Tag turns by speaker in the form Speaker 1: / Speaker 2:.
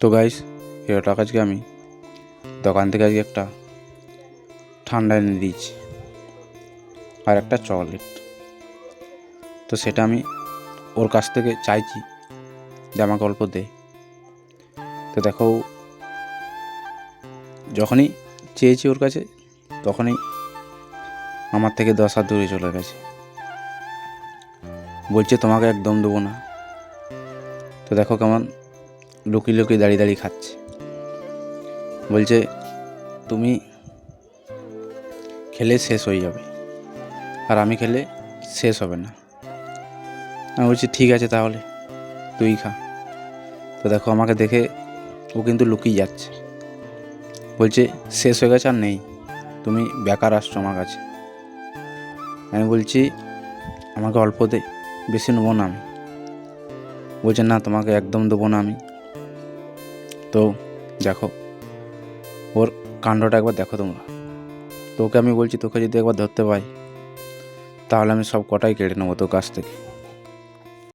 Speaker 1: তো গাইস, এটা আজকে আমি দোকান থেকে আজকে একটা ঠান্ডা এনে দিয়েছি আর একটা চকলেট। তো সেটা আমি ওর কাছ থেকে চাইছি যে আমাকে অল্প দে। তো দেখো, যখনই চেয়েছি ওর কাছে তখনই আমার থেকে 10 হাত দূরে চলে গেছে, বলছে তোমাকে একদম দেবো না। তো দেখো কেমন লুকিয়ে লুকিয়ে দাঁড়িয়ে দাঁড়িয়ে খাচ্ছে, বলছে তুমি খেলে শেষ হয়ে যাবে আর আমি খেলে শেষ হবে না। আমি বলছি ঠিক আছে তাহলে তুই খা। তো দেখো আমাকে দেখে ও কিন্তু লুকিয়ে যাচ্ছে, বলছে শেষ হয়ে গেছে আর নেই, তুমি বেকার আসছো আমার কাছে। আমি বলছি আমাকে অল্প দে, বেশি নেবো না আমি। বলছে না তোমাকে একদম দেবো না আমি। তো দেখো ওর কাণ্ডটা একবার দেখো তোমরা। তোকে আমি বলছি তোকে যদি একবার ধরতে পাই তাহলে আমি সব কটাই কেড়ে নেবো তোর কাছ থেকে।